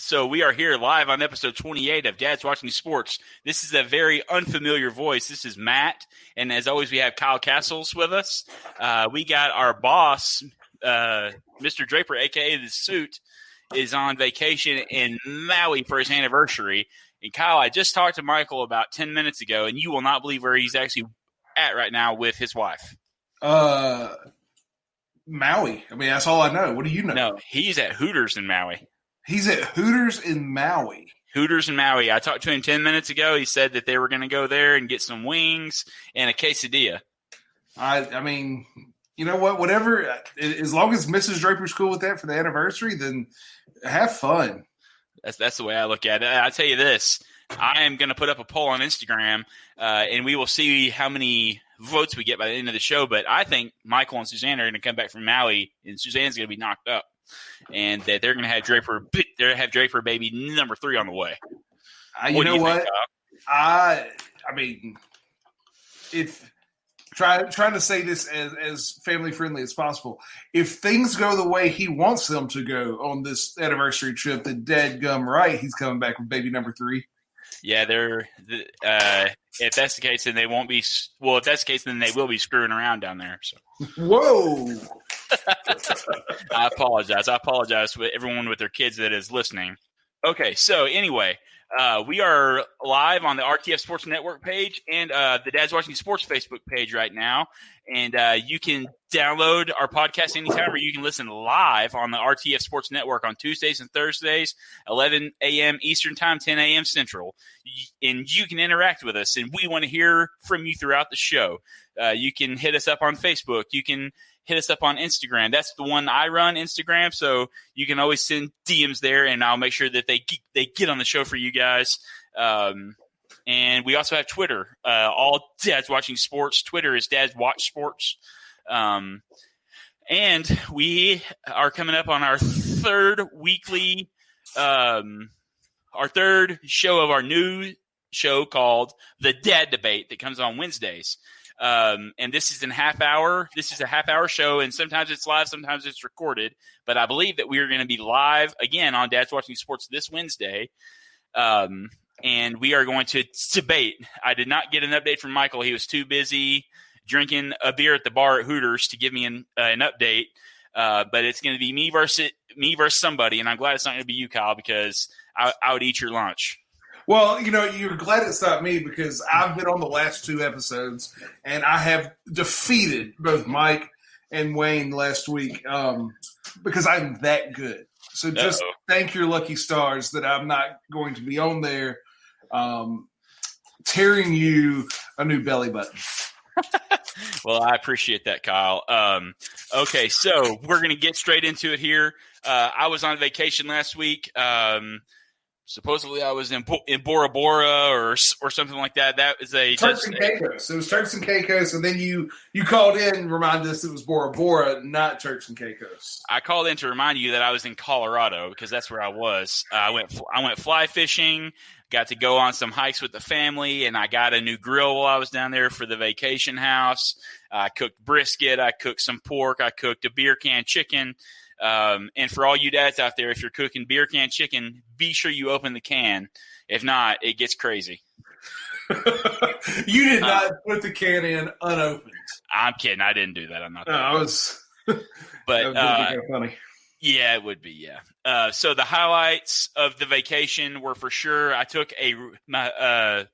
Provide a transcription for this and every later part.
So we are here live on episode 28 of Dad's Watching Sports. This is a very unfamiliar voice. This is Matt, and as always, we have Kyle Castles with us. We got our boss, Mr. Draper, a.k.a. The Suit, is on vacation in Maui for his anniversary. And Kyle, I just talked to Michael about 10 minutes ago, and you will not believe where he's actually at right now with his wife. Maui. I mean, that's all I know. What do you know? No, he's at Hooters in Maui. He's at Hooters in Maui. Hooters in Maui. I talked to him 10 minutes ago. He said that they were going to go there and get some wings and a quesadilla. I mean, you know what? Whatever. As long as Mrs. Draper's cool with that for the anniversary, then have fun. That's the way I look at it. I'll tell you this. I am going to put up a poll on Instagram, and we will see how many votes we get by the end of the show. But I think Michael and Suzanne are going to come back from Maui, and Suzanne's going to be knocked up. And that they're going to have Draper baby number 3 on the way. You know what? I mean, if trying to say this as family friendly as possible, if things go the way he wants them to go on this anniversary trip, then dadgum right, he's coming back with baby number 3. Yeah, if that's the case, then they won't be. Well, if that's the case, then they will be screwing around down there. So. Whoa. I apologize with everyone with their kids that is listening. Okay, so anyway, we are live on the RTF Sports Network page and the Dad's Watching Sports Facebook page right now. And you can download our podcast anytime, or you can listen live on the RTF Sports Network on Tuesdays and Thursdays, 11 a.m. Eastern Time, 10 a.m. Central. And you can interact with us, and we want to hear from you throughout the show. You can hit us up on Facebook. You can hit us up on Instagram. That's the one I run, Instagram. So you can always send DMs there, and I'll make sure that they get on the show for you guys. And we also have Twitter. All Dad's Watching Sports. Twitter is Dad's Watch Sports. And we are coming up on our third show of our new show called The Dad Debate that comes on Wednesdays. And this is a half-hour show, and sometimes it's live, sometimes it's recorded. But I believe that we are going to be live again on Dad's Watching Sports this Wednesday. And we are going to debate. I did not get an update from Michael. He was too busy drinking a beer at the bar at Hooters to give me an update. But it's going to be me versus somebody, and I'm glad it's not going to be you, Kyle, because I would eat your lunch. Well, you know, you're glad it's not me because I've been on the last 2 episodes, and I have defeated both Mike and Wayne last week because I'm that good. So just thank your lucky stars that I'm not going to be on there tearing you a new belly button. Well, I appreciate that, Kyle. Okay, so we're going to get straight into it here. I was on vacation last week. Supposedly I was in Bora Bora or something like that. That was a Turks and Caicos. It was Turks and Caicos, and then you called in and reminded us it was Bora Bora, not Turks and Caicos. I called in to remind you that I was in Colorado because that's where I was. I went fly fishing, got to go on some hikes with the family, and I got a new grill while I was down there for the vacation house. I cooked brisket. I cooked some pork. I cooked a beer can chicken. And for all you dads out there, if you're cooking beer can chicken, be sure you open the can. If not, it gets crazy. You did not put the can in unopened. I'm kidding. I didn't do that. I'm not. I was. But that would be funny. Yeah, it would be. Yeah. So the highlights of the vacation were for sure. I took my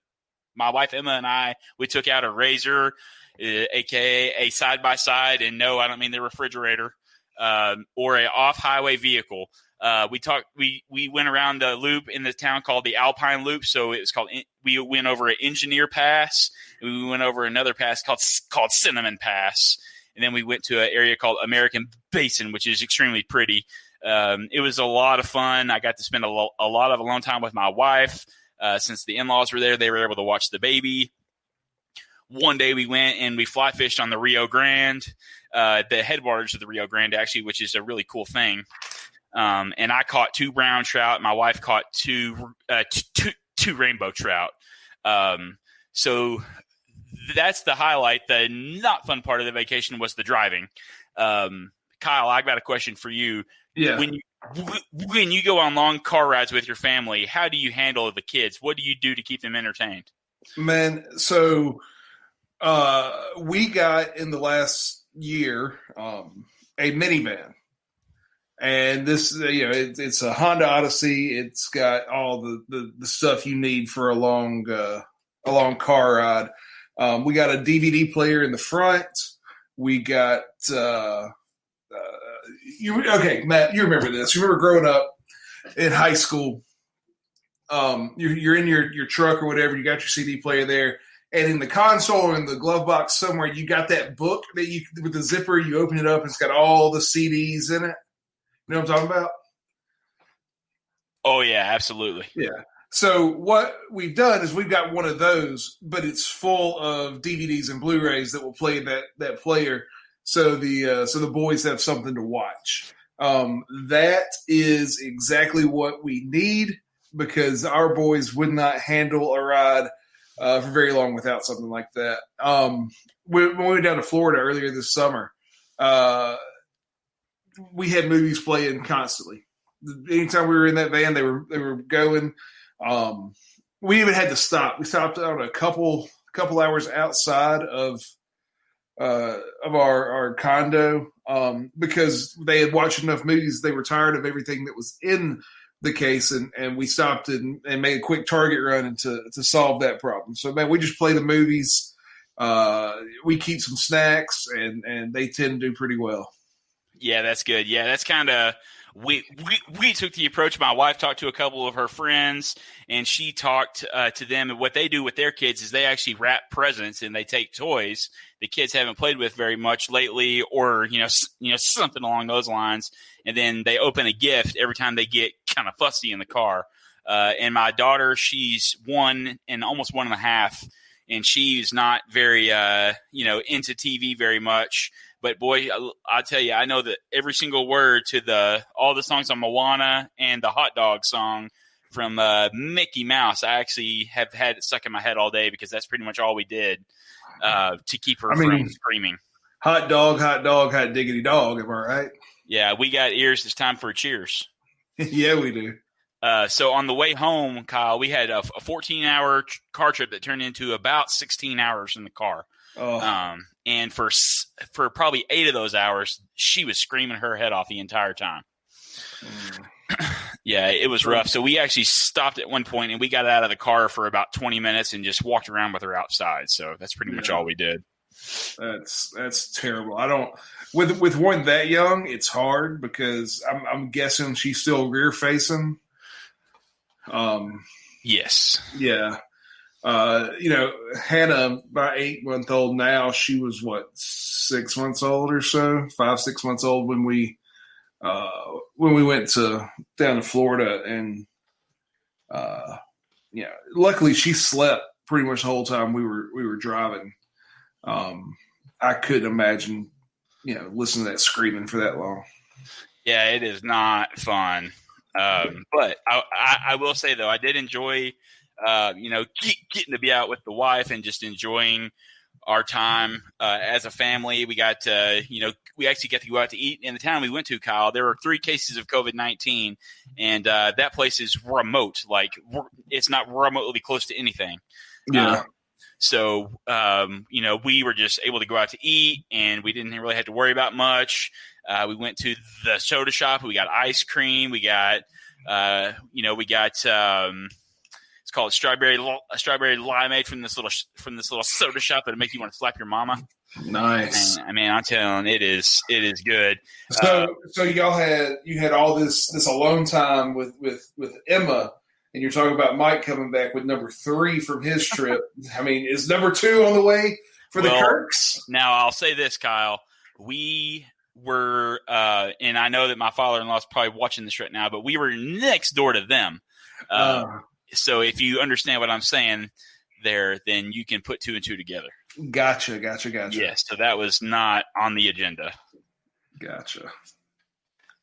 wife Emma and I. We took out a Razor, aka a side by side, and no, I don't mean the refrigerator. Or a off-highway vehicle. We went around the loop in the town called the Alpine Loop. So it was called. We went over an Engineer Pass. And we went over another pass called Cinnamon Pass, and then we went to an area called American Basin, which is extremely pretty. It was a lot of fun. I got to spend a lot of alone time with my wife. Since the in-laws were there, they were able to watch the baby. One day we went and we fly fished on the Rio Grande, the headwaters of the Rio Grande, actually, which is a really cool thing. And I caught 2 brown trout. My wife caught two rainbow trout. So that's the highlight. The not fun part of the vacation was the driving. Kyle, I got a question for you. Yeah. when you go on long car rides with your family, how do you handle the kids? What do you do to keep them entertained? Man, so we got in the last year a minivan. And this, it's a Honda Odyssey. It's got all the stuff you need for a long car ride. We got a DVD player in the front. We got Matt, you remember this? You remember growing up in high school? You're in your truck or whatever. You got your CD player there, and in the console or in the glove box somewhere, you got that book that you with the zipper. You open it up, and it's got all the CDs in it. You know what I'm talking about? Oh, yeah, absolutely. Yeah. So what we've done is we've got one of those, but it's full of DVDs and Blu-rays that will play that player, so the boys have something to watch. That is exactly what we need because our boys would not handle a ride for very long without something like that. When we went down to Florida earlier this summer, we had movies playing constantly. Anytime we were in that van, they were going. We even had to stop. We stopped on a couple hours outside of our condo because they had watched enough movies. They were tired of everything that was in the case, and we stopped and made a quick Target run to solve that problem. So, man, we just play the movies. We keep some snacks, and they tend to do pretty well. Yeah, that's good. Yeah, that's kind of we took the approach. My wife talked to a couple of her friends, and she talked to them. And what they do with their kids is they actually wrap presents and they take toys the kids haven't played with very much lately, or something along those lines, and then they open a gift every time they get kind of fussy in the car. And my daughter, she's 1 and almost 1.5, and she's not very into TV very much. But boy, I tell you, I know that every single word to all the songs on Moana and the hot dog song from Mickey Mouse. I actually have had it stuck in my head all day because that's pretty much all we did to keep her from screaming. Hot dog, hot diggity dog. Am I right? Yeah, we got ears. It's time for a cheers. Yeah, we do. So on the way home, Kyle, we had a 14-hour car trip that turned into about 16 hours in the car. Oh. And for probably 8 of those hours, she was screaming her head off the entire time. Yeah, it was rough. So we actually stopped at one point and we got out of the car for about 20 minutes and just walked around with her outside. So that's pretty much all we did. That's terrible. I don't with one that young, it's hard because I'm guessing she's still rear facing. Yes. Yeah. Hannah, about 8-month-old now, she was 6 months old or so, 5-6 months old when we went down to Florida, and luckily she slept pretty much the whole time we were driving. I couldn't imagine, listening to that screaming for that long. Yeah, it is not fun. But I will say though, I did enjoy getting to be out with the wife and just enjoying our time as a family. We got we actually got to go out to eat in the town we went to, Kyle. There were 3 cases of COVID-19, and that place is remote. Like, it's not remotely close to anything. Yeah. So we were just able to go out to eat, and we didn't really have to worry about much. We went to the soda shop. We got ice cream. We got it's called strawberry limeade from this little soda shop that'll make you want to slap your mama. Nice. And, I'm telling you, it is good. So you had all this alone time with Emma, and you're talking about Mike coming back with number 3 from his trip. Is number 2 on the way for the Kirks? Now I'll say this, Kyle. We were, and I know that my father-in-law is probably watching this right now, but we were next door to them. So if you understand what I'm saying there, then you can put 2 and 2 together. Gotcha. Yes, so that was not on the agenda. Gotcha.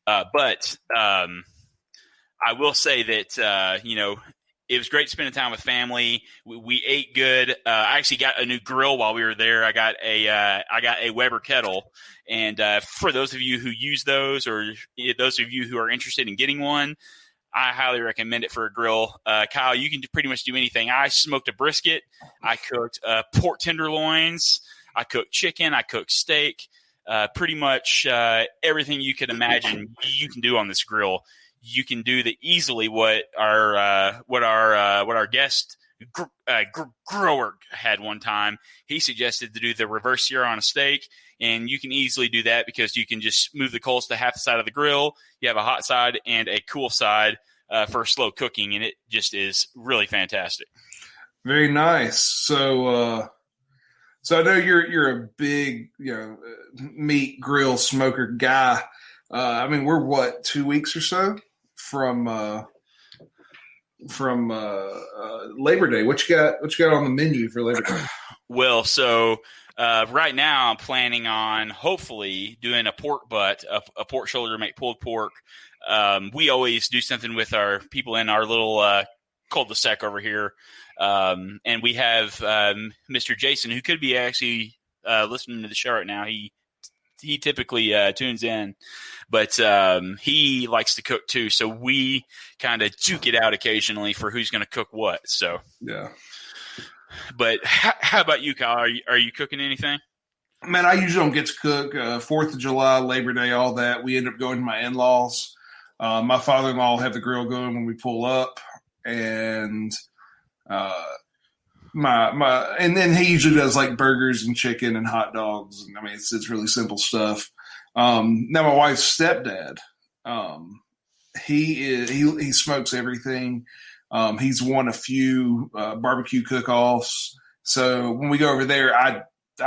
But I will say that, it was great spending time with family. We ate good. I actually got a new grill while we were there. I got a Weber kettle. And for those of you who use those, or those of you who are interested in getting one, I highly recommend it for a grill. Kyle, you can pretty much do anything. I smoked a brisket. I cooked pork tenderloins. I cooked chicken. I cooked steak. Pretty much everything you could imagine you can do on this grill. You can do easily what our guest grower had one time. He suggested to do the reverse sear on a steak, and you can easily do that because you can just move the coals to half the side of the grill. You have a hot side and a cool side for slow cooking, and it just is really fantastic. Very nice. So I know you're a big meat grill smoker guy. I mean, we're 2 weeks or so from Labor Day. What you got on the menu for Labor Day? Well, so right now I'm planning on hopefully doing a pork butt, a pork shoulder to make pulled pork. We always do something with our people in our little cul-de-sac over here. And we have Mr. Jason, who could be actually listening to the show right now. He typically tunes in, but he likes to cook too. So we kind of duke it out occasionally for who's going to cook what. So yeah. But how about you, Kyle? Are you cooking anything? Man, I usually don't get to cook. 4th of July, Labor Day, all that. We end up going to my in-laws. My father-in-law will have the grill going when we pull up, and and then he usually does like burgers and chicken and hot dogs. And I mean, it's really simple stuff. Now my wife's stepdad, he smokes everything. He's won a few barbecue cook-offs. So when we go over there, I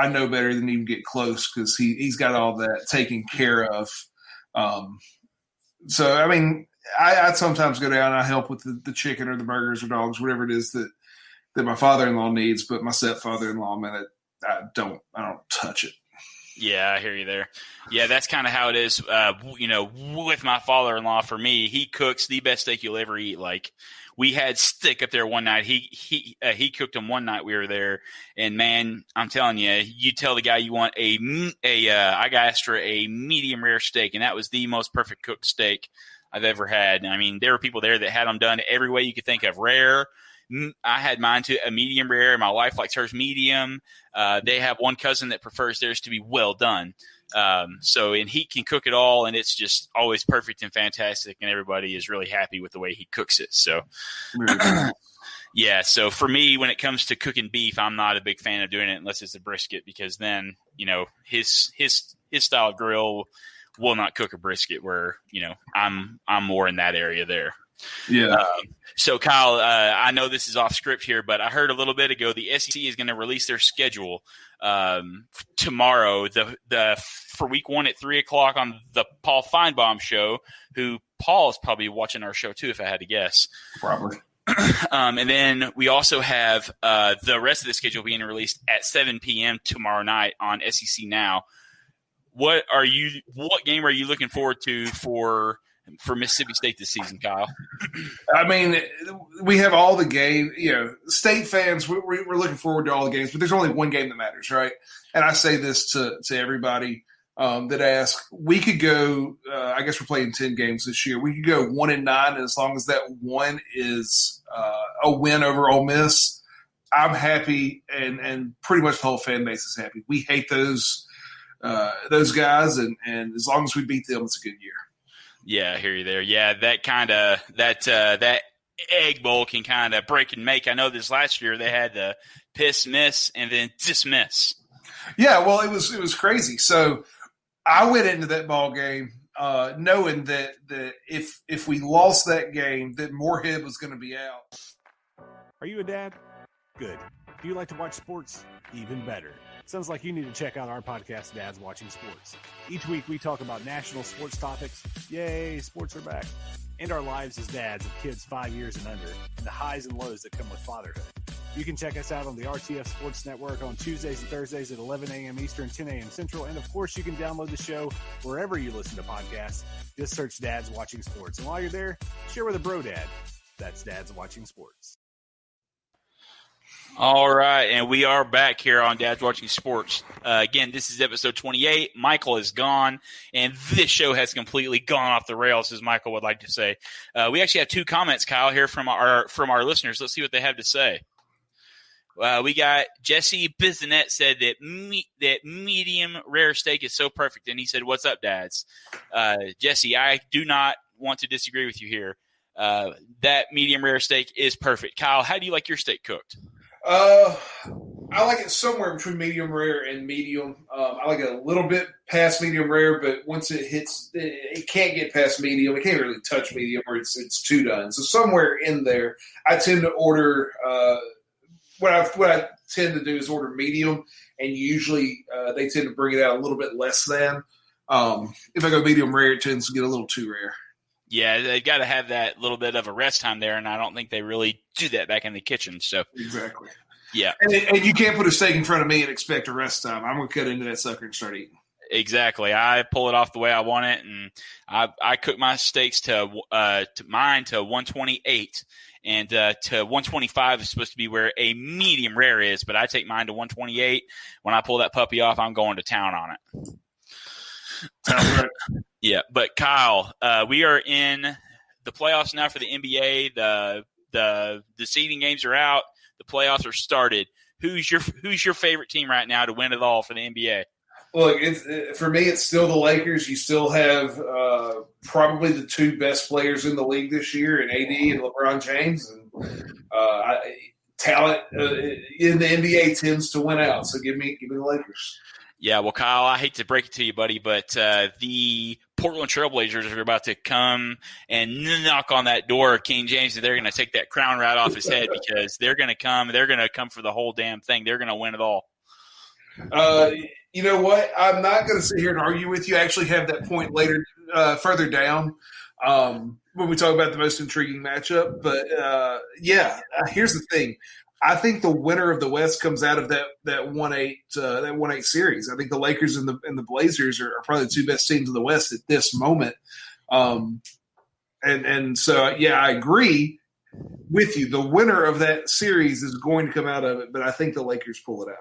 know better than even get close because he's got all that taken care of. So I mean, I sometimes go down and I help with the chicken or the burgers or dogs, whatever it is that my father-in-law needs, but my stepfather-in-law, man, I don't touch it. Yeah, I hear you there. Yeah, that's kind of how it is. With my father-in-law, for me, he cooks the best steak you'll ever eat. Like, we had steak up there one night. He cooked them one night we were there, and man, I'm telling you, you tell the guy you want I asked for a medium rare steak, and that was the most perfect cooked steak I've ever had. I mean, there were people there that had them done every way you could think of. Rare. I had mine to a medium rare. My wife likes hers medium. They have one cousin that prefers theirs to be well done. And he can cook it all, and it's just always perfect and fantastic, and everybody is really happy with the way he cooks it. So, yeah. So for me, when it comes to cooking beef, I'm not a big fan of doing it unless it's a brisket, because then, his style grill will not cook a brisket where, I'm more in that area there. Yeah. So Kyle, I know this is off script here, but I heard a little bit ago the SEC is going to release their schedule tomorrow. For week 1 at 3:00 on the Paul Feinbaum show. Who Paul is probably watching our show too, if I had to guess. Probably. And then we also have the rest of the schedule being released at 7 p.m. tomorrow night on SEC Now. What game are you looking forward to for Mississippi State this season, Kyle? I mean, we have all the games. State fans, we're looking forward to all the games, but there's only one game that matters, right? And I say this to everybody that asks. We could go. I guess we're playing 10 games this year. We could go 1-9, and as long as that one is a win over Ole Miss, I'm happy, and pretty much the whole fan base is happy. We hate those guys, and as long as we beat them, it's a good year. Yeah, I hear you there. Yeah, that Egg Bowl can kind of break and make. I know this last year they had the piss, miss, and then dismiss. Yeah, well, it was crazy. So I went into that ball game knowing that if we lost that game, that Moorhead was going to be out. Are you a dad? Good. Do you like to watch sports? Even better. Sounds like you need to check out our podcast, Dads Watching Sports. Each week we talk about national sports topics. Yay, sports are back. And our lives as dads of kids 5 years and under, and the highs and lows that come with fatherhood. You can check us out on the RTF Sports Network on Tuesdays and Thursdays at 11 a.m. Eastern, 10 a.m. Central. And, of course, you can download the show wherever you listen to podcasts. Just search Dads Watching Sports. And while you're there, share with a bro dad. That's Dad's Watching Sports. All right, and we are back here on Dad's Watching Sports. Again, this is episode 28. Michael is gone, and this show has completely gone off the rails, as Michael would like to say. We actually have 2 comments, Kyle, here from our listeners. Let's see what they have to say. We got Jesse Bisonet said that medium rare steak is so perfect, and he said, "What's up, dads?" Jesse, I do not want to disagree with you here. That medium rare steak is perfect. Kyle, how do you like your steak cooked? I like it somewhere between medium rare and medium. I like it a little bit past medium rare, but once it hits, it can't get past medium. It can't really touch medium, or it's too done. So somewhere in there, I tend to order. What I tend to do is order medium, and usually they tend to bring it out a little bit less than. If I go medium rare, it tends to get a little too rare. Yeah, they've got to have that little bit of a rest time there, and I don't think they really do that back in the kitchen. So exactly. Yeah. And you can't put a steak in front of me and expect a rest time. I'm going to cut into that sucker and start eating. Exactly. I pull it off the way I want it, and I cook my steaks to 128, and to 125 is supposed to be where a medium rare is, but I take mine to 128. When I pull that puppy off, I'm going to town on it. Sounds right. Yeah, but Kyle, we are in the playoffs now for the NBA. The seeding games are out. The playoffs are started. Who's your favorite team right now to win it all for the NBA? Look, for me, it's still the Lakers. You still have probably the 2 best players in the league this year, in AD and LeBron James. And talent in the NBA tends to win out. So give me the Lakers. Yeah, well, Kyle, I hate to break it to you, buddy, but the Portland Trailblazers are about to come and knock on that door of King James, and they're going to take that crown right off his head because they're going to come for the whole damn thing. They're going to win it all. You know what? I'm not going to sit here and argue with you. I actually have that point later, further down, when we talk about the most intriguing matchup. But here's the thing. I think the winner of the West comes out of that 1-8 series. I think the Lakers and the Blazers are probably the 2 best teams in the West at this moment. And so I agree with you. The winner of that series is going to come out of it, but I think the Lakers pull it out.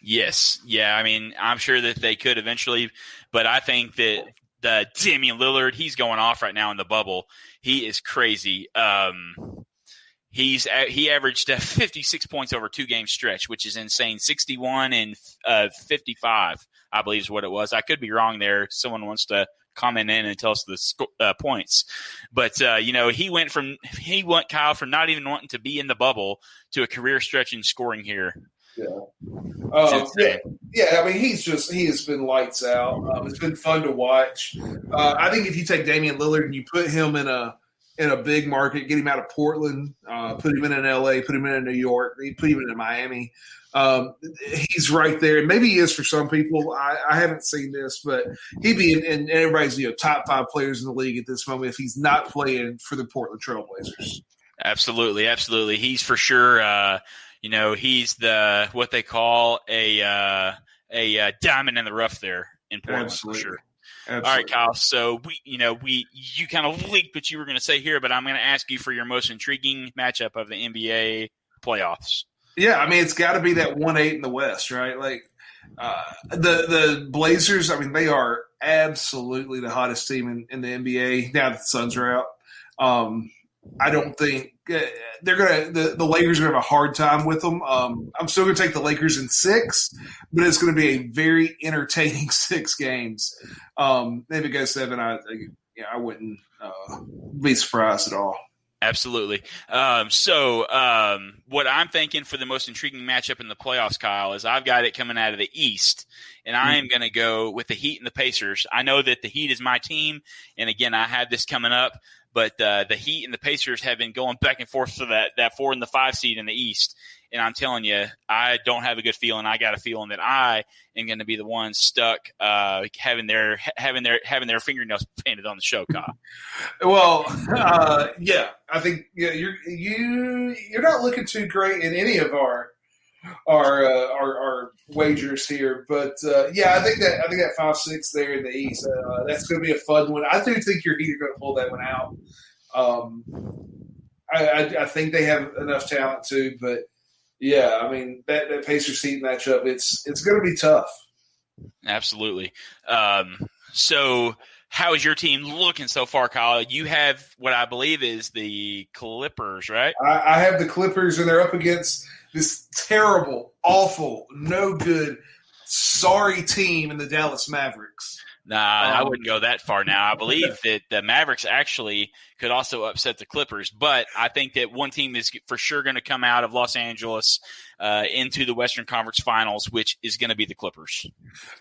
Yes. Yeah, I mean, I'm sure that they could eventually, but I think that the Damian Lillard, he's going off right now in the bubble. He is crazy. He averaged 56 points over a 2-game stretch, which is insane. 61 and 55, I believe is what it was. I could be wrong there. Someone wants to comment in and tell us the points. But he went Kyle from not even wanting to be in the bubble to a career stretching scoring here. Yeah. I mean, he has been lights out. It's been fun to watch. I think if you take Damian Lillard and you put him in a big market, get him out of Portland, put him in LA, put him in New York, put him in Miami. He's right there. And maybe he is for some people. I haven't seen this, but he'd be in everybody's top 5 players in the league at this moment if he's not playing for the Portland Trailblazers. Absolutely. Absolutely. He's for sure, he's the what they call a diamond in the rough there in Portland. Absolutely. For sure. Absolutely. All right, Kyle. So you kind of leaked what you were going to say here, but I'm going to ask you for your most intriguing matchup of the NBA playoffs. Yeah, I mean, it's got to be that 1-8 in the West, right? Like the Blazers. I mean, they are absolutely the hottest team in the NBA now that the Suns are out. I don't think they're going to – the Lakers are going to have a hard time with them. I'm still going to take the Lakers in 6, but it's going to be a very entertaining 6 games. If it goes 7, I wouldn't be surprised at all. Absolutely. So what I'm thinking for the most intriguing matchup in the playoffs, Kyle, is I've got it coming out of the East, and I am going to go with the Heat and the Pacers. I know that the Heat is my team, and again, I have this coming up. But the Heat and the Pacers have been going back and forth for that 4 and the 5 seed in the East. And I'm telling you, I don't have a good feeling. I got a feeling that I am going to be the one stuck having their fingernails painted on the show, Kyle. Well, I think you're not looking too great in any of our wagers here, but I think that 5-6 there in the East, that's going to be a fun one. I do think your Heat are going to pull that one out. I think they have enough talent too, but yeah, I mean that Pacers Heat matchup, it's going to be tough. Absolutely. So how is your team looking so far, Kyle? You have what I believe is the Clippers, right? I have the Clippers, and they're up against this terrible, awful, no good, sorry team in the Dallas Mavericks. Nah, I wouldn't go that far now. I believe that the Mavericks actually could also upset the Clippers, but I think that one team is for sure going to come out of Los Angeles into the Western Conference Finals, which is going to be the Clippers.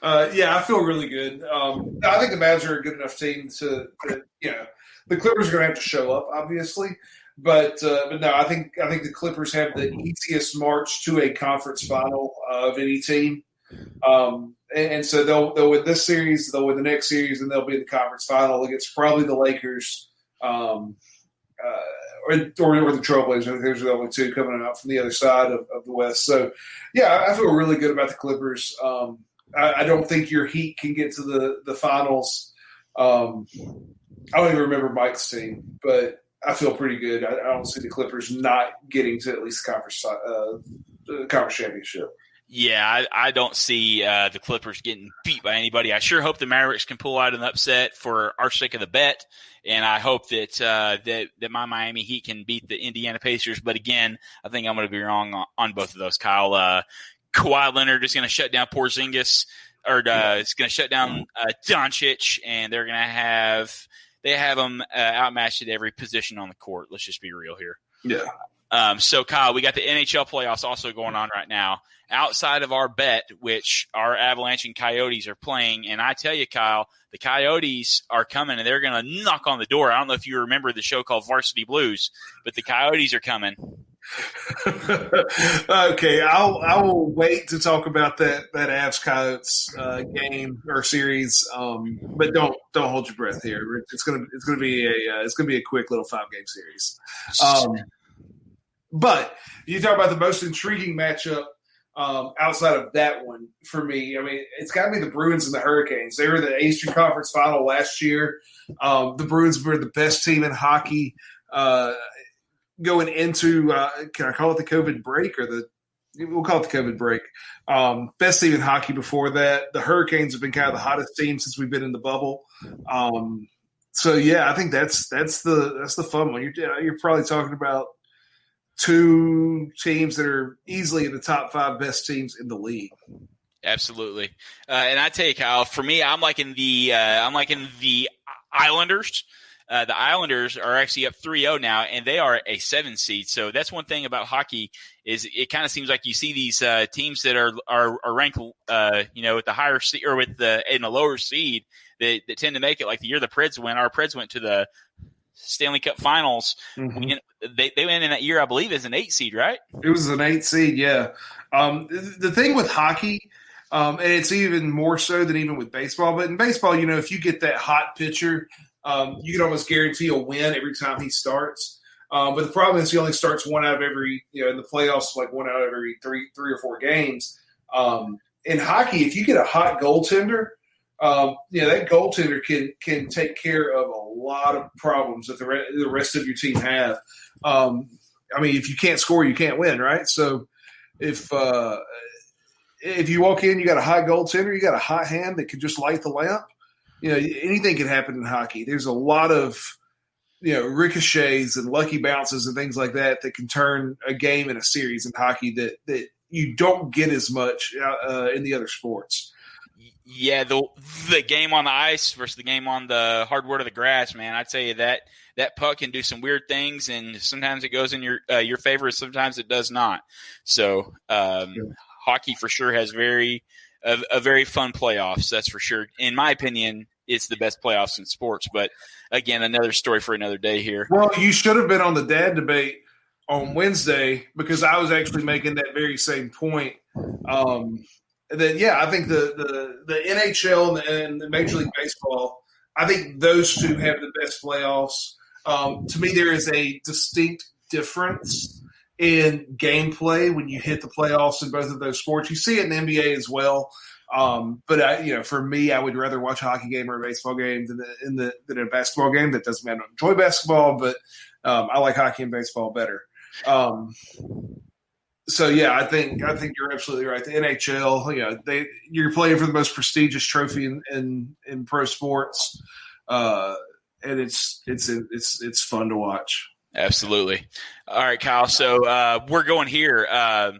Yeah, I feel really good. I think the Mavs are a good enough team to the Clippers are going to have to show up, obviously, but no, I think the Clippers have the easiest march to a conference final of any team. And so they'll win this series, they'll win the next series, and they'll be in the conference final against probably the Lakers or the Trailblazers. There's the only two coming out from the other side of the West. So, yeah, I feel really good about the Clippers. I don't think your Heat can get to the finals. I don't even remember Mike's team, but I feel pretty good. I don't see the Clippers not getting to at least the conference championship. Yeah, I don't see the Clippers getting beat by anybody. I sure hope the Mavericks can pull out an upset for our sake of the bet, and I hope that that my Miami Heat can beat the Indiana Pacers. But again, I think I'm going to be wrong on both of those, Kyle. Kawhi Leonard is going to shut down Porzingis, or it's going to shut down Doncic, and they're going to have them outmatched at every position on the court. Let's just be real here. Yeah. So, Kyle, we got the NHL playoffs also going on right now. Outside of our bet, which our Avalanche and Coyotes are playing, and I tell you, Kyle, the Coyotes are coming, and they're going to knock on the door. I don't know if you remember the show called Varsity Blues, but the Coyotes are coming. Okay, I will wait to talk about that Avs Coyotes game or series, but don't hold your breath here. It's gonna be a quick little 5-game series. But you talk about the most intriguing matchup outside of that one for me. I mean, it's got to be the Bruins and the Hurricanes. They were the Eastern Conference Final last year. The Bruins were the best team in hockey going into can I call it the COVID break we'll call it the COVID break. Best team in hockey before that. The Hurricanes have been kind of the hottest team since we've been in the bubble. So yeah, I think that's the fun one. You're probably talking about two teams that are easily in the top 5 best teams in the league. Absolutely. And I tell you, Kyle, for me, I'm liking the Islanders. The Islanders are actually up 3-0 now, and they are a 7 seed. So that's one thing about hockey is it kind of seems like you see these teams that are ranked, with the higher seed or in the lower seed that tend to make it. Like the year the Preds went, our Preds went to the Stanley Cup Finals. Mm-hmm. They went in that year, I believe, as an 8 seed, right? It was an 8 seed, yeah. The thing with hockey, and it's even more so than even with baseball, but in baseball, if you get that hot pitcher, you can almost guarantee a win every time he starts. But the problem is he only starts one out of every, in the playoffs, like one out of every three or four games. In hockey, if you get a hot goaltender, that goaltender can take care of a lot of problems that the rest of your team have. If you can't score, you can't win, right? So if you walk in, you got a hot goaltender, you got a hot hand that can just light the lamp. Anything can happen in hockey. There's a lot of ricochets and lucky bounces and things like that can turn a game in a series in hockey that you don't get as much in the other sports. Yeah, the game on the ice versus the game on the hardwood of the grass, man. I tell you that puck can do some weird things, and sometimes it goes in your favor, sometimes it does not. So hockey for sure has a very fun playoffs, that's for sure. In my opinion, it's the best playoffs in sports. But again, another story for another day here. Well, you should have been on the dad debate on Wednesday because I was actually making that very same point. I think the NHL and the Major League Baseball, I think those two have the best playoffs. To me, there is a distinct difference in gameplay when you hit the playoffs in both of those sports. You see it in the NBA as well. But for me, I would rather watch a hockey game or a baseball game than a basketball game. That doesn't mean I don't enjoy basketball, but I like hockey and baseball better. So yeah, I think you're absolutely right. The NHL, you're playing for the most prestigious trophy in pro sports, and it's fun to watch. Absolutely. All right, Kyle. So we're going here. I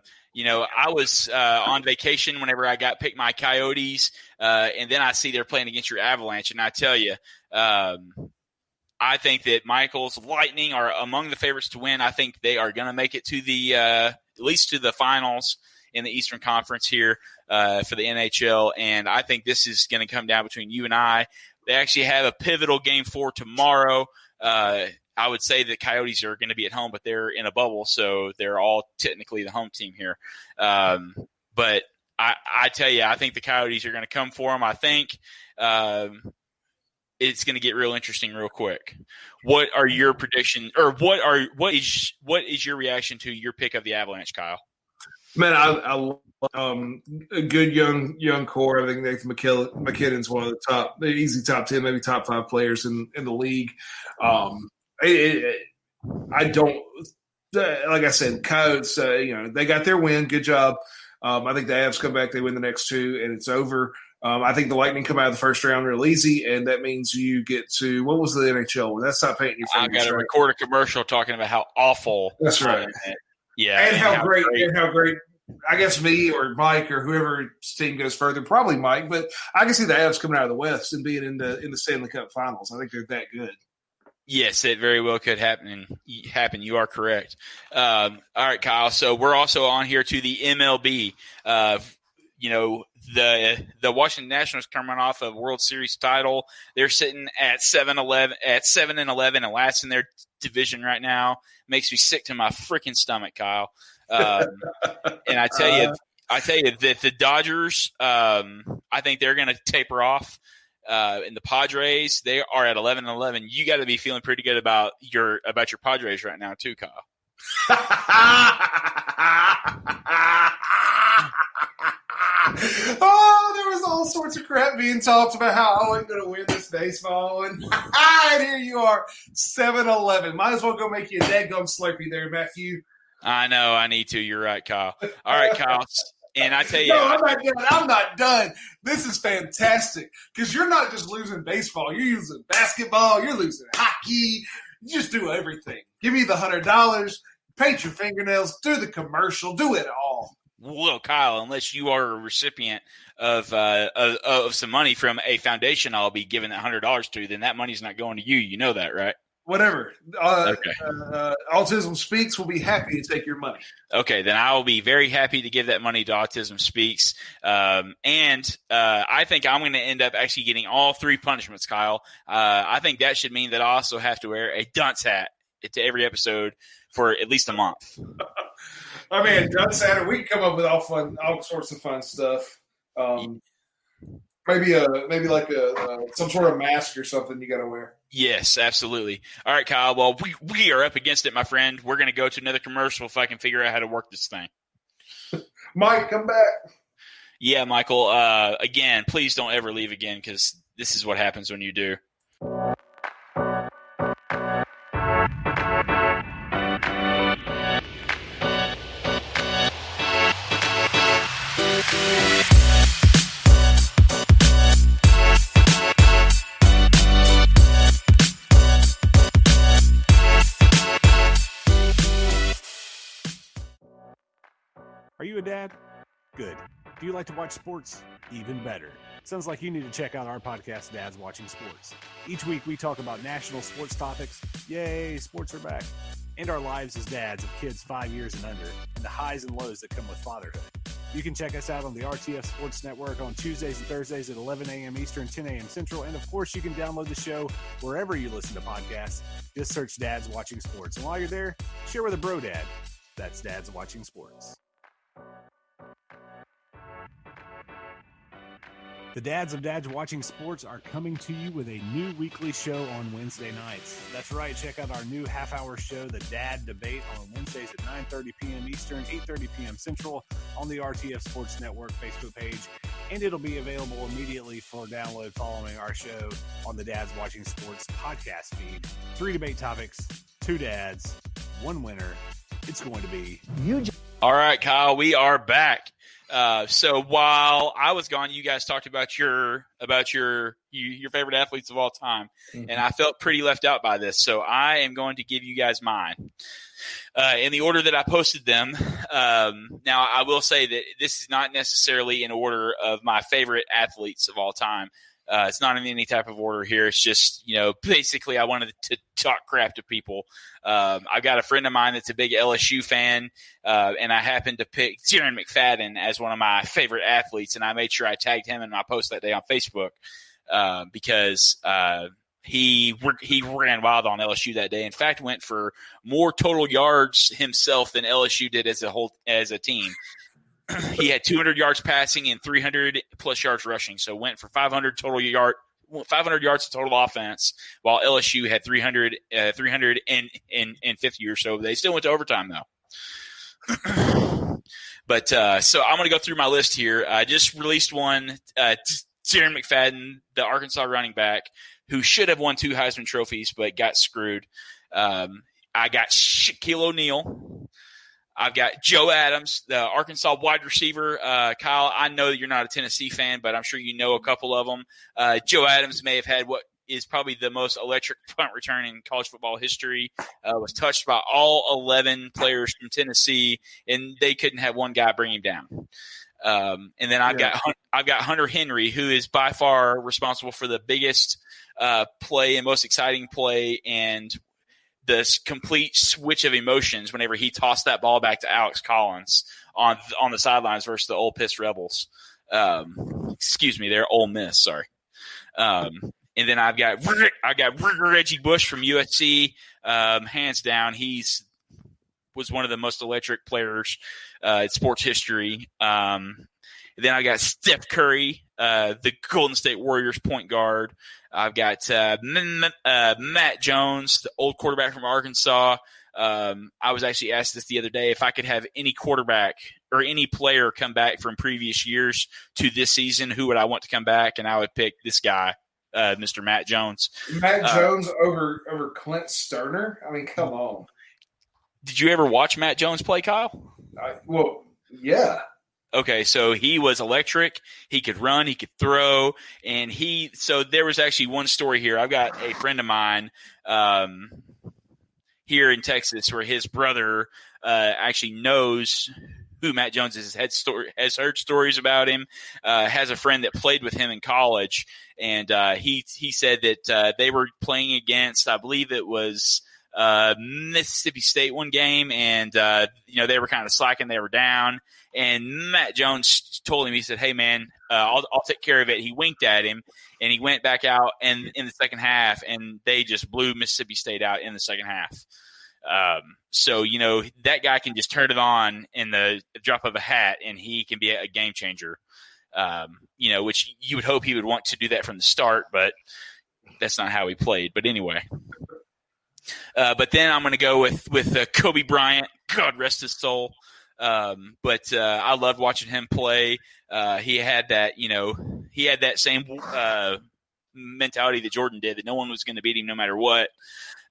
was on vacation whenever I picked my Coyotes, and then I see they're playing against your Avalanche, and I tell you, I think that Michael's Lightning are among the favorites to win. I think they are going to make it to the at least to the finals in the Eastern Conference here for the NHL, and I think this is going to come down between you and I. They actually have a pivotal Game 4 tomorrow. I would say the Coyotes are going to be at home, but they're in a bubble, so they're all technically the home team here. But I tell you, I think the Coyotes are going to come for them. I think it's going to get real interesting real quick. What are your predictions, or what is your reaction to your pick of the Avalanche, Kyle? Man, I love a good young core. I think Nathan McKinnon's one of the easy top 10, maybe top 5 players in the league. I don't like I said, Coyotes. They got their win. Good job. I think the Avs come back. They win the next 2, and it's over. I think the Lightning come out of the first round real easy, and that means you get to – what was the NHL? That's not painting your fingers. I got to record a commercial talking about how awful. That's right. Yeah. And how great. I guess me or Mike or whoever's team goes further, probably Mike, but I can see the Avs coming out of the West and being in the Stanley Cup Finals. I think they're that good. Yes, it very well could happen. You are correct. All right, Kyle. So we're also on here to the MLB. The Washington Nationals coming off a World Series title. They're sitting at 7-11 and last in their division right now. Makes me sick to my freaking stomach, Kyle. And I tell you that the Dodgers, I think they're going to taper off. And the Padres, they are at 11-11. You got to be feeling pretty good about your Padres right now, too, Kyle. Oh, there was all sorts of crap being talked about how I wasn't going to win this baseball, and here you are, 7-11. Might as well go make you a dadgum Slurpee there, Matthew. I know, I need to. You're right, Kyle. All right, Kyle. And I tell you, no, I'm not done. This is fantastic because you're not just losing baseball. You're losing basketball. You're losing hockey. You just do everything. Give me the $100. Paint your fingernails. Do the commercial. Do it all. Well, Kyle, unless you are a recipient of some money from a foundation I'll be giving that $100 to, then that money's not going to you. You know that, right? Whatever. Okay. Autism Speaks will be happy to take your money. Okay, then I will be very happy to give that money to Autism Speaks. And I think I'm going to end up actually getting all 3 punishments, Kyle. I think that should mean that I also have to wear a dunce hat to every episode for at least a month. I mean, dunce hat, we can come up with all sorts of fun stuff. Maybe like some sort of mask or something you got to wear. Yes, absolutely. All right, Kyle. Well, we are up against it, my friend. We're going to go to another commercial if I can figure out how to work this thing. Mike, come back. Yeah, Michael. Again, please don't ever leave again because this is what happens when you do. Are you a dad? Good. Do you like to watch sports? Even better. Sounds like you need to check out our podcast, Dads Watching Sports. Each week we talk about national sports topics. Yay, sports are back. And our lives as dads of kids 5 years and under, and the highs and lows that come with fatherhood. You can check us out on the RTF Sports Network on Tuesdays and Thursdays at 11 a.m. Eastern, 10 a.m. Central. And of course, you can download the show wherever you listen to podcasts. Just search Dads Watching Sports. And while you're there, share with a bro dad. That's Dads Watching Sports. The Dads of Dads Watching Sports are coming to you with a new weekly show on Wednesday nights. That's right, check out our new half-hour show, The Dad Debate, on Wednesdays at 9:30 p.m. Eastern, 8:30 p.m. Central on the RTF Sports Network Facebook page, and it'll be available immediately for download following our show on the Dads Watching Sports podcast feed. 3 debate topics, 2 dads, 1 winner. It's going to be All right, Kyle, we are back. So while I was gone, you guys talked about your favorite athletes of all time, and I felt pretty left out by this. So I am going to give you guys mine in the order that I posted them. Now, I will say that this is not necessarily in order of my favorite athletes of all time. It's not in any type of order here. It's just, basically I wanted to talk crap to people. I've got a friend of mine that's a big LSU fan, and I happened to pick Darren McFadden as one of my favorite athletes, and I made sure I tagged him in my post that day on Facebook because he ran wild on LSU that day. In fact, went for more total yards himself than LSU did as a team. He had 200 yards passing and 300 plus yards rushing. So went for 500 yards of total offense, while LSU had 350 or so. They still went to overtime though. But so I'm going to go through my list here. I just released one. Darren McFadden, the Arkansas running back, who should have won 2 Heisman trophies but got screwed. I got Shaquille O'Neal. I've got Joe Adams, the Arkansas wide receiver. Kyle, I know you're not a Tennessee fan, but I'm sure you know a couple of them. Joe Adams may have had what is probably the most electric punt return in college football history. Was touched by all 11 players from Tennessee, and they couldn't have one guy bring him down. And then I've got Hunter Henry, who is by far responsible for the biggest play and most exciting play and this complete switch of emotions whenever he tossed that ball back to Alex Collins on the sidelines versus the Ole Miss Rebels. They're Ole Miss. Sorry. And then I got Reggie Bush from USC. Hands down, was one of the most electric players in sports history. Then I got Steph Curry, the Golden State Warriors point guard. I've got Matt Jones, the old quarterback from Arkansas. I was actually asked this the other day, if I could have any quarterback or any player come back from previous years to this season, who would I want to come back? And I would pick this guy, Mr. Matt Jones. Matt Jones over Clint Sterner? I mean, come on. Did you ever watch Matt Jones play, Kyle? Yeah. Okay, so he was electric. He could run, he could throw, and so there was actually one story here. I've got a friend of mine here in Texas where his brother actually knows who Matt Jones is, has heard stories about him, has a friend that played with him in college, and he said that they were playing against, I believe it was Mississippi State one game, and they were kind of slacking, they were down. And Matt Jones told him, he said, "Hey, man, I'll take care of it." He winked at him, and he went back out in the second half, and they just blew Mississippi State out in the second half. So, that guy can just turn it on in the drop of a hat, and he can be a game changer, which you would hope he would want to do that from the start, but that's not how he played. But anyway. But then I'm going to go with Kobe Bryant. God rest his soul. But I loved watching him play. He had that same mentality that Jordan did, that no one was going to beat him no matter what.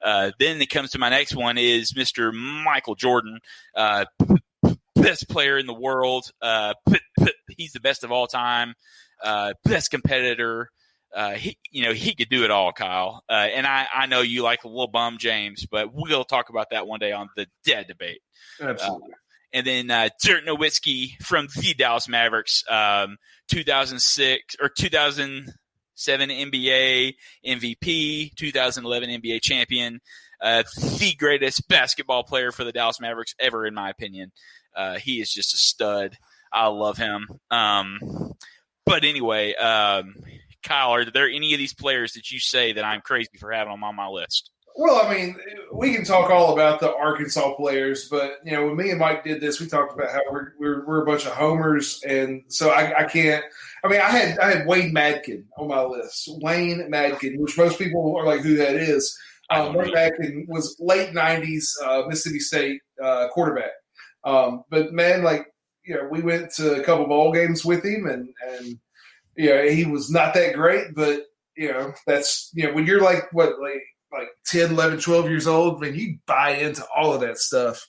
Then it comes to my next one is Mr. Michael Jordan, best player in the world. He's the best of all time, best competitor. He could do it all, Kyle. And I know you like a little bum James, but we'll talk about that one day on the Dad Debate. Absolutely. And then Dirk Nowitzki from the Dallas Mavericks, 2006 or 2007 NBA MVP, 2011 NBA champion, the greatest basketball player for the Dallas Mavericks ever, in my opinion. He is just a stud. I love him. But anyway, Kyle, are there any of these players that you say that I'm crazy for having them on my list? Well, I mean, we can talk all about the Arkansas players, but when me and Mike did this, we talked about how we're a bunch of homers, and so I can't. I mean, I had Wayne Madkin on my list, Wayne Madkin, which most people are like, who that is. Wayne Madkin was late '90s Mississippi State quarterback, but man, we went to a couple bowl games with him, and he was not that great, but that's when you're like like 10, 11, 12 years old, man, you buy into all of that stuff.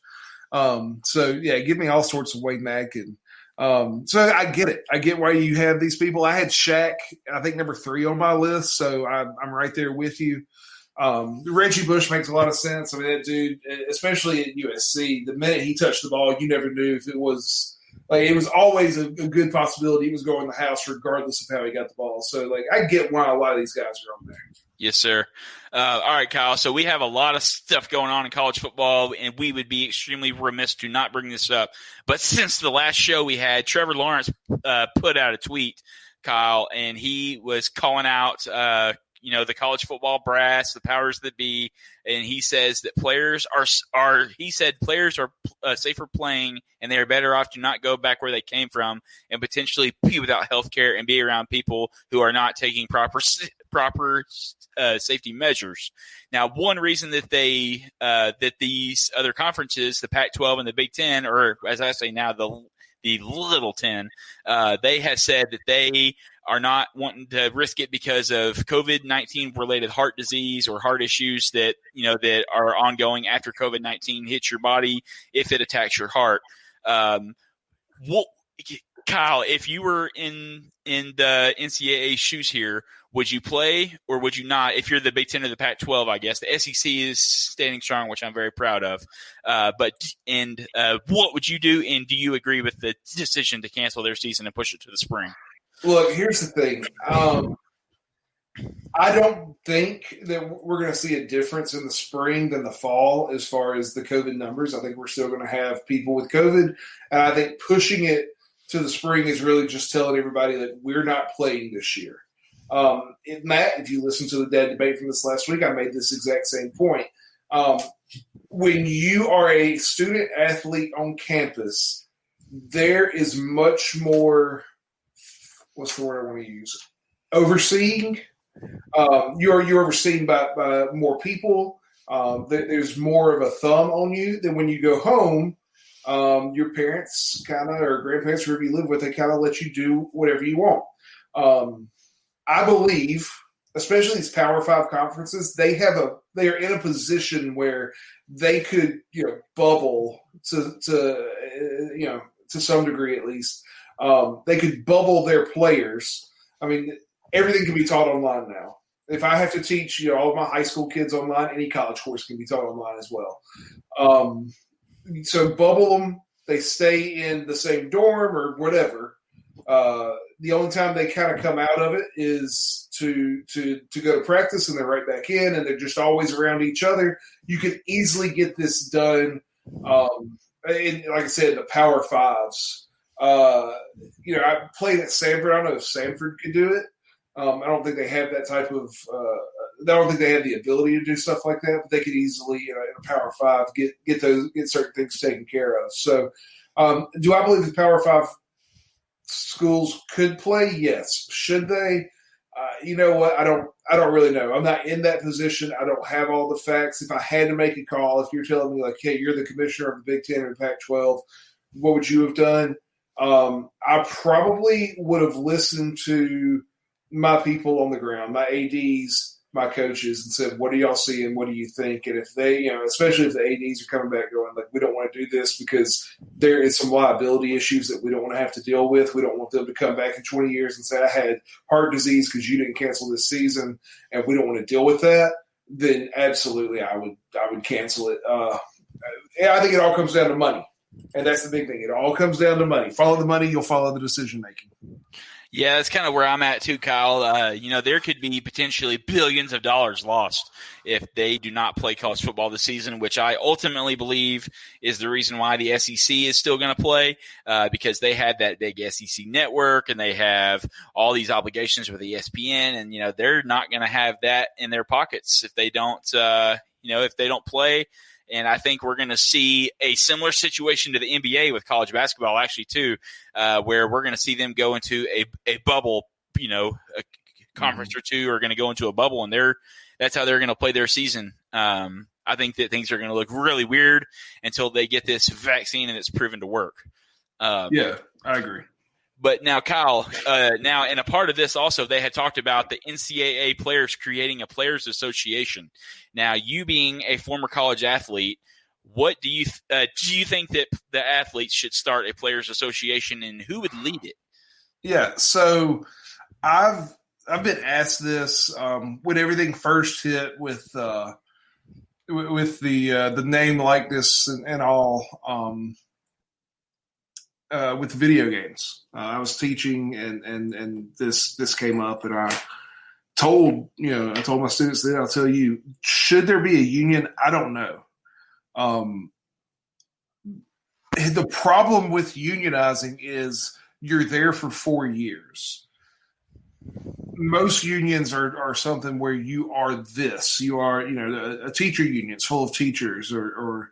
So yeah, give me all sorts of Wayne Mack. And so I get it. I get why you have these people. I had Shaq, I think number 3 on my list. So I'm right there with you. Reggie Bush makes a lot of sense. I mean, that dude, especially at USC, the minute he touched the ball, you never knew if it was like, it was always a good possibility he was going to the house regardless of how he got the ball. So like, I get why a lot of these guys are on there. Yes, sir. All right, Kyle. So we have a lot of stuff going on in college football, and we would be extremely remiss to not bring this up. But since the last show we had, Trevor Lawrence put out a tweet, Kyle, and he was calling out the college football brass, the powers that be, and he says that players are safer playing, and they are better off to not go back where they came from and potentially be without health care and be around people who are not taking proper safety measures. Now, one reason that that these other conferences, the Pac-12 and the Big Ten, or as I say now, the Little 10, they have said that they are not wanting to risk it because of COVID-19 related heart disease or heart issues that are ongoing after COVID-19 hits your body if it attacks your heart. Kyle, if you were in the NCAA shoes here, would you play or would you not? If you're the Big Ten or the Pac-12, I guess the SEC is standing strong, which I'm very proud of. What would you do? And do you agree with the decision to cancel their season and push it to the spring? Look, here's the thing. I don't think that we're going to see a difference in the spring than the fall as far as the COVID numbers. I think we're still going to have people with COVID. And I think pushing it to the spring is really just telling everybody that we're not playing this year. Matt, if you listen to the Dad Debate from this last week, I made this exact same point. When you are a student athlete on campus, there is much more – what's the word I want to use? Overseeing. You're overseen by more people. There's more of a thumb on you than when you go home. Your parents or grandparents, whoever you live with, they kind of let you do whatever you want. I believe, especially these Power 5 conferences, they are in a position where they could, bubble to some degree at least. They could bubble their players. I mean, everything can be taught online now. If I have to teach, all of my high school kids online, any college course can be taught online as well. So bubble them. They stay in the same dorm or whatever. The only time they kind of come out of it is to go to practice, and they're right back in, and they're just always around each other. You can easily get this done. And like I said, the Power Fives. I played at Samford. I don't know if Samford could do it. I don't think they have that type of. I don't think they have the ability to do stuff like that, but they could easily, in a Power 5, get certain things taken care of. So, do I believe the Power 5 schools could play? Yes. Should they? You know what? I don't really know. I'm not in that position. I don't have all the facts. If I had to make a call, if you're telling me like, hey, you're the commissioner of the Big Ten or the Pac-12, what would you have done? I probably would have listened to my people on the ground, my ADs, my coaches, and said, what are y'all seeing? What do you think? And if they, especially if the ADs are coming back going, like, we don't want to do this because there is some liability issues that we don't want to have to deal with. We don't want them to come back in 20 years and say, I had heart disease because you didn't cancel this season, and we don't want to deal with that. Then absolutely I would cancel it. I think it all comes down to money. And that's the big thing. It all comes down to money. Follow the money, you'll follow the decision-making. Yeah, that's kind of where I'm at too, Kyle. There could be potentially billions of dollars lost if they do not play college football this season, which I ultimately believe is the reason why the SEC is still going to play, because they have that big SEC network and they have all these obligations with ESPN, and they're not going to have that in their pockets if they don't, if they don't play. And I think we're going to see a similar situation to the NBA with college basketball, actually, too, where we're going to see them go into a bubble, a conference or two are going to go into a bubble, and that's how they're going to play their season. I think that things are going to look really weird until they get this vaccine and it's proven to work. Yeah, I agree. But now, Kyle, now, and a part of this also, they had talked about the NCAA players creating a players association. Now, you being a former college athlete, what do you think that the athletes should start a players association, and who would lead it? Yeah, so I've been asked this when everything first hit with the name likeness and all. With video games, I was teaching, and this came up, and I told my students that I'll tell you, should there be a union? I don't know. The problem with unionizing is you're there for 4 years. Most unions are something where you are this. You are, a teacher union. It's full of teachers, or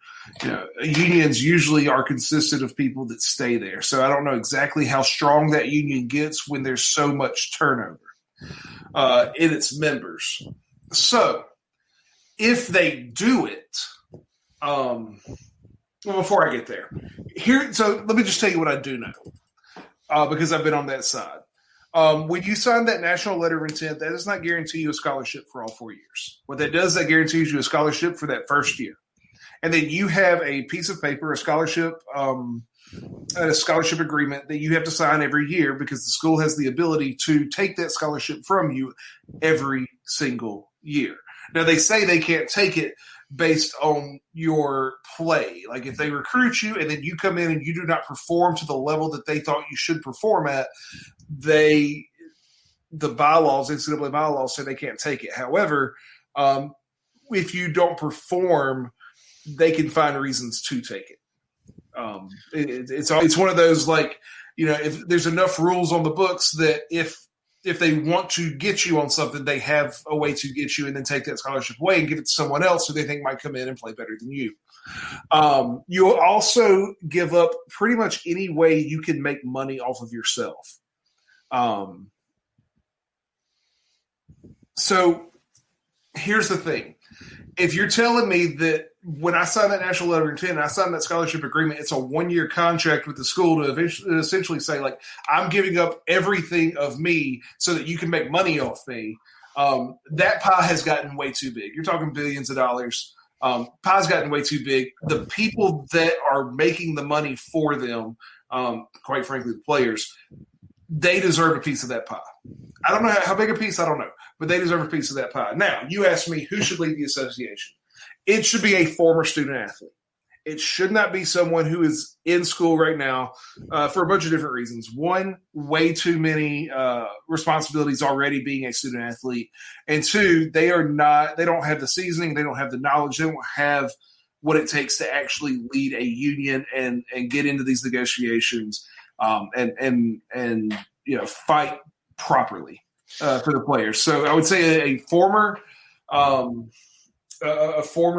unions usually are consistent of people that stay there. So I don't know exactly how strong that union gets when there's so much turnover in its members. So if they do it, before I get there, so let me just tell you what I do know, because I've been on that side. When you sign that national letter of intent, that does not guarantee you a scholarship for all 4 years. What that does, that guarantees you a scholarship for that first year. And then you have a piece of paper, a scholarship agreement that you have to sign every year, because the school has the ability to take that scholarship from you every single year. Now, they say they can't take it based on your play. Like if they recruit you and then you come in and you do not perform to the level that they thought you should perform at, the bylaws, NCAA bylaws, say they can't take it. However, if you don't perform, they can find reasons to take it. It's one of those, like, if there's enough rules on the books that if they want to get you on something, they have a way to get you and then take that scholarship away and give it to someone else who they think might come in and play better than you. You'll also give up pretty much any way you can make money off of yourself. So here's the thing. If you're telling me that when I signed that national letter of intent and I signed that scholarship agreement, it's a 1-year contract with the school to essentially say, like, I'm giving up everything of me so that you can make money off me, that pie has gotten way too big. You're talking billions of dollars. Pie's gotten way too big. The people that are making the money for them, quite frankly, the players, they deserve a piece of that pie. I don't know how big a piece, I don't know, but they deserve a piece of that pie. Now, you ask me who should lead the association. It should be a former student athlete. It should not be someone who is in school right now for a bunch of different reasons. One, way too many responsibilities already being a student athlete. And two, they don't have the seasoning, they don't have the knowledge, they don't have what it takes to actually lead a union and get into these negotiations and fight properly for the players. So I would say a former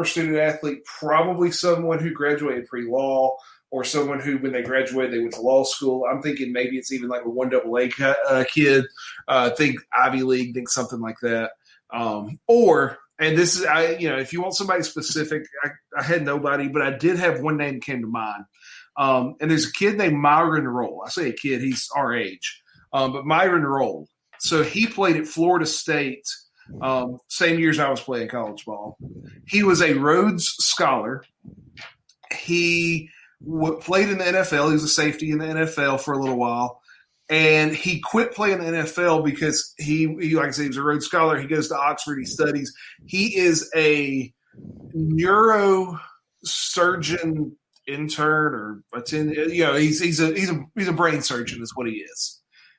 student athlete, probably someone who graduated pre-law, or someone who, when they graduated, they went to law school. I'm thinking maybe it's even like a 1AA kid. Think Ivy League, think something like that. And this is, if you want somebody specific, I had nobody, but I did have one name that came to mind. And there's a kid named Myron Roll. I say a kid, he's our age. But Myron Roll. So he played at Florida State same years I was playing college ball. He was a Rhodes Scholar. He played in the NFL. He was a safety in the NFL for a little while. And he quit playing the NFL because he like I said, he was a Rhodes Scholar. He goes to Oxford. He studies. He is a neurosurgeon intern or attend. He's a brain surgeon is what he is.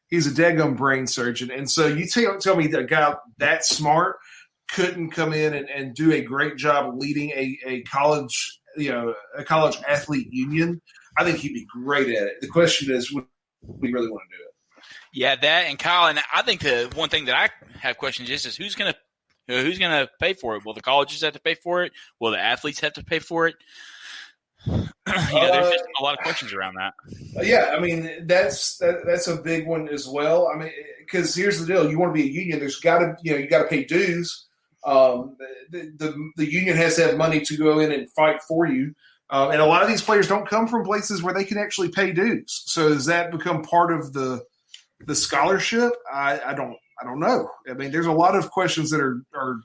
He's a daggum brain surgeon. And so you tell me that a guy that smart couldn't come in and do a great job leading a college athlete union. I think he'd be great at it. The question is, would we really want to do it? Yeah, that and Kyle, and I think the one thing that I have questions is who's gonna pay for it? Will the colleges have to pay for it? Will the athletes have to pay for it? There's just a lot of questions around that. Yeah, I mean that's a big one as well. I mean, because here's the deal: you want to be a union, there's got to you got to pay dues. The union has to have money to go in and fight for you. And a lot of these players don't come from places where they can actually pay dues. So does that become part of the scholarship? I don't know. I mean, there's a lot of questions that are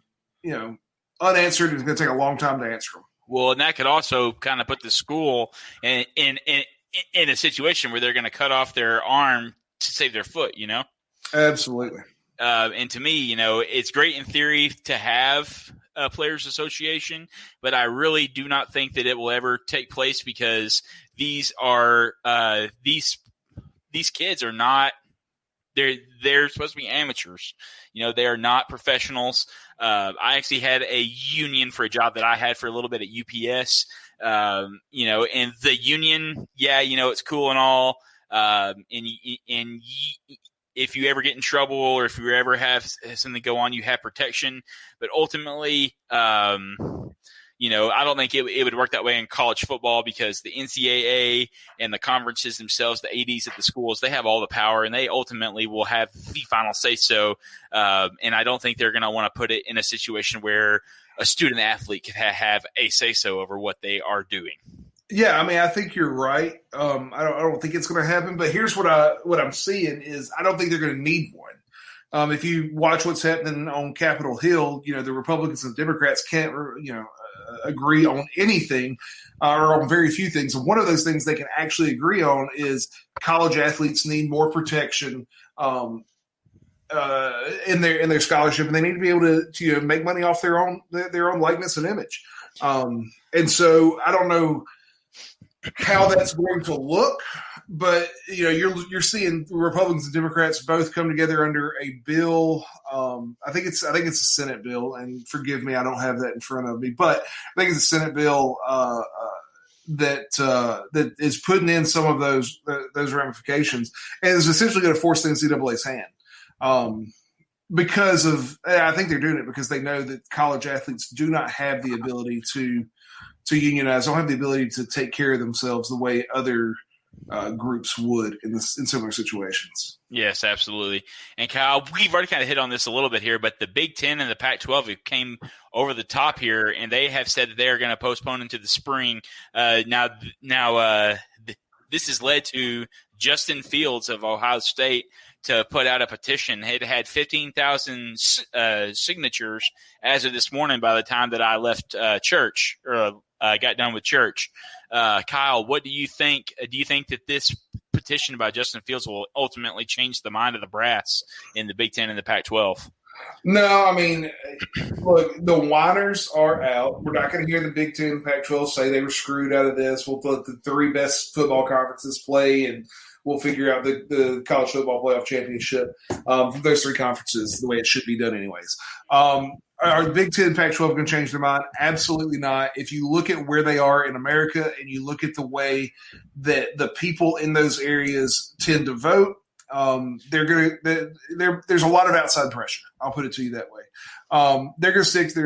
unanswered, and it's going to take a long time to answer them. Well, and that could also kind of put the school in a situation where they're going to cut off their arm to save their foot, Absolutely. And to me, it's great in theory to have a players association, but I really do not think that it will ever take place because these kids are not. They're supposed to be amateurs. They are not professionals. I actually had a union for a job that I had for a little bit at UPS. And the union, it's cool and all. If you ever get in trouble or if you ever have something go on, you have protection. But ultimately, I don't think it would work that way in college football because the NCAA and the conferences themselves, the ADs at the schools, they have all the power and they ultimately will have the final say so. And I don't think they're going to want to put it in a situation where a student athlete could have a say so over what they are doing. Yeah, I mean, I think you're right. I don't think it's going to happen. But here's what I'm seeing is I don't think they're going to need one. If you watch what's happening on Capitol Hill, the Republicans and Democrats can't, agree on anything or on very few things. And one of those things they can actually agree on is college athletes need more protection in their scholarship, and they need to be able to make money off their own likeness and image. And so I don't know how that's going to look, but you're seeing Republicans and Democrats both come together under a bill. I think it's a Senate bill, and forgive me, I don't have that in front of me, but I think it's a Senate bill that is putting in some of those ramifications, and is essentially going to force the NCAA's hand. Because I think they're doing it because they know that college athletes do not have the ability to unionize, don't have the ability to take care of themselves the way other groups would in similar situations. Yes, absolutely. And Kyle, we've already kind of hit on this a little bit here, but the Big Ten and the Pac-12 came over the top here, and they have said that they are going to postpone into the spring. Now, this has led to Justin Fields of Ohio State to put out a petition. It had 15,000 signatures as of this morning by the time that I left church or got done with church. Kyle, what do you think? Do you think that this petition by Justin Fields will ultimately change the mind of the brass in the Big Ten and the Pac-12? No, I mean, look, the whiners are out. We're not going to hear the Big Ten and Pac-12 say they were screwed out of this. We'll let the three best football conferences play, and we'll figure out the college football playoff championship from those three conferences the way it should be done anyways. Are the Big Ten and Pac-12 going to change their mind? Absolutely not. If you look at where they are in America and you look at the way that the people in those areas tend to vote, there's a lot of outside pressure. I'll put it to you that way. They're going to stick to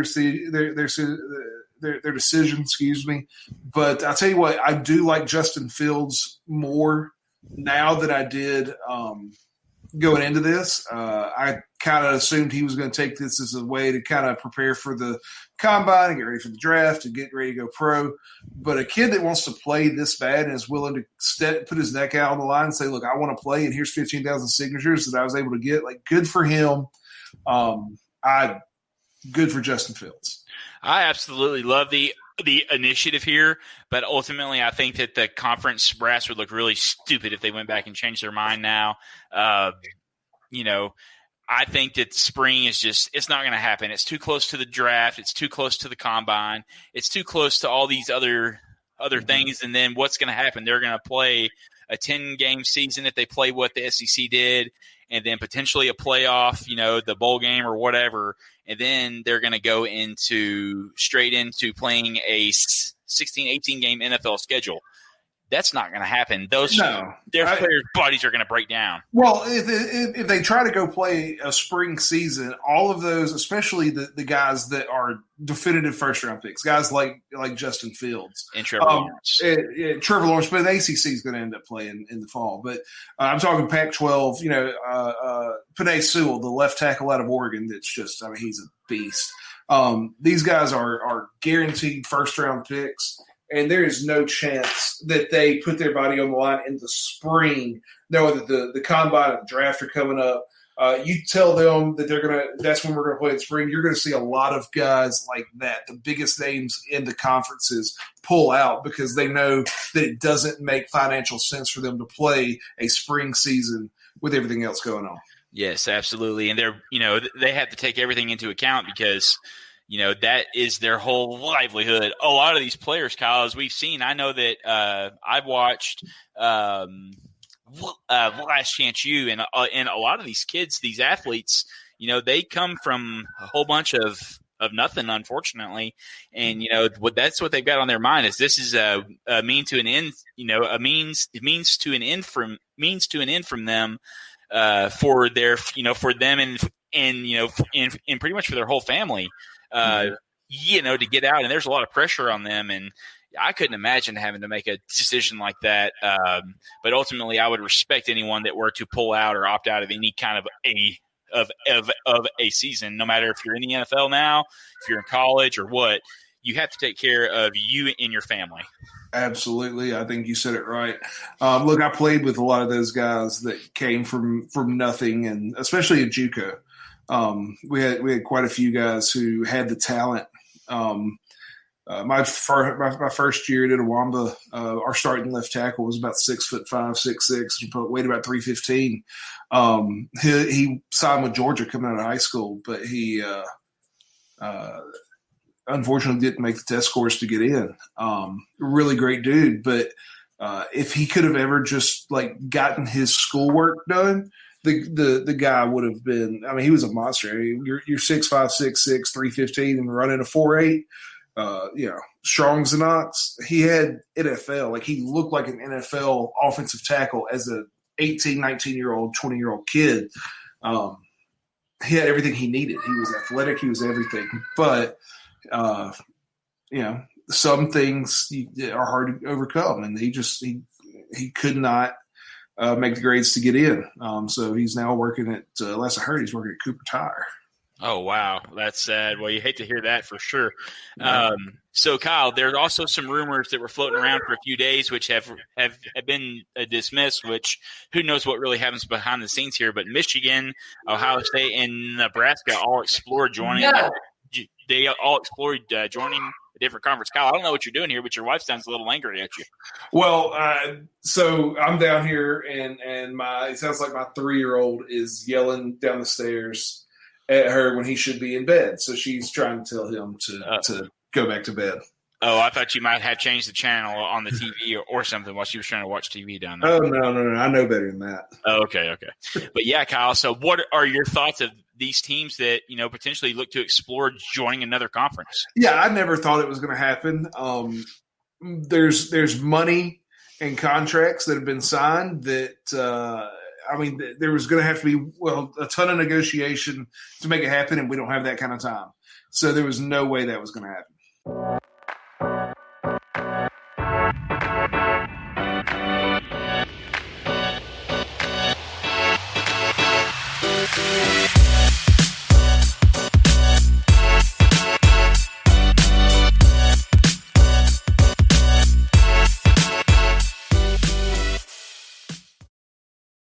their decision, excuse me. But I'll tell you what, I do like Justin Fields more now than I did going into this. I kind of assumed he was going to take this as a way to kind of prepare for the combine and get ready for the draft and get ready to go pro. But a kid that wants to play this bad and is willing to put his neck out on the line and say, look, I want to play, and here's 15,000 signatures that I was able to get, like, good for him. Good for Justin Fields. I absolutely love the initiative here, but ultimately I think that the conference brass would look really stupid if they went back and changed their mind now. I think that spring is it's not going to happen. It's too close to the draft. It's too close to the combine. It's too close to all these other things. And then what's going to happen? They're going to play a 10-game season if they play what the SEC did, and then potentially a playoff, the bowl game or whatever. And then they're going to go straight into playing a 16, 18-game NFL schedule. That's not going to happen. Their players' bodies are going to break down. Well, if they try to go play a spring season, all of those, especially the guys that are definitive first-round picks, guys like Justin Fields and Trevor Lawrence. Trevor Lawrence, but the ACC is going to end up playing in the fall. But I'm talking Pac-12, Penei Sewell, the left tackle out of Oregon, that's just, he's a beast. These guys are guaranteed first-round picks. and there is no chance that they put their body on the line in the spring, knowing that the combine and the draft are coming up. You tell them that that's when we're going to play in spring. You're going to see a lot of guys like that, the biggest names in the conferences, pull out because they know that it doesn't make financial sense for them to play a spring season with everything else going on. Yes, absolutely. And they have to take everything into account because, that is their whole livelihood. A lot of these players, Kyle, as we've seen, I know that I've watched Last Chance U, and a lot of these kids, these athletes, they come from a whole bunch of nothing, unfortunately, and that's what they've got on their mind is this is a means to an end, a means to an end from them for their for them and pretty much for their whole family, to get out, and there's a lot of pressure on them, and I couldn't imagine having to make a decision like that. But ultimately, I would respect anyone that were to pull out or opt out of any kind of a season, no matter if you're in the NFL now, if you're in college or what. You have to take care of you and your family. Absolutely. I think you said it right. Look, I played with a lot of those guys that came from nothing, and especially at JUCO. We had quite a few guys who had the talent. My first year at Itawamba, our starting left tackle was about 6'5", 6'6", weighed about 315. He signed with Georgia coming out of high school, but he unfortunately didn't make the test scores to get in. Really great dude, but if he could have ever just gotten his schoolwork done, the guy would have been. I mean, he was a monster. You're 6'5", 6'6", 315, and running a 4.8. Strong's an ox. He had NFL. He looked like an NFL offensive tackle as a 18, 19-year-old, 20-year-old kid. He had everything he needed. He was athletic. He was everything. But, some things are hard to overcome, and he could not make the grades to get in. So he's now working at, last I heard, he's working at Cooper Tire. Oh, wow. That's sad. Well, you hate to hear that for sure. So, Kyle, there's also some rumors that were floating around for a few days, which have been dismissed, which who knows what really happens behind the scenes here. But Michigan, Ohio State, and Nebraska all explored joining. Yeah. They all explored joining a different conference. Kyle, I don't know what you're doing here, but your wife sounds a little angry at you. Well, so I'm down here, and it sounds like my 3-year-old is yelling down the stairs at her when he should be in bed. So she's trying to tell him to go back to bed. Oh, I thought you might have changed the channel on the TV or something while she was trying to watch TV down there. Oh, no. I know better than that. Oh, okay. But yeah, Kyle, so what are your thoughts of these teams that, potentially look to explore joining another conference? Yeah, I never thought it was going to happen. There's money and contracts that have been signed that there was going to have to be, a ton of negotiation to make it happen, and we don't have that kind of time. So there was no way that was going to happen.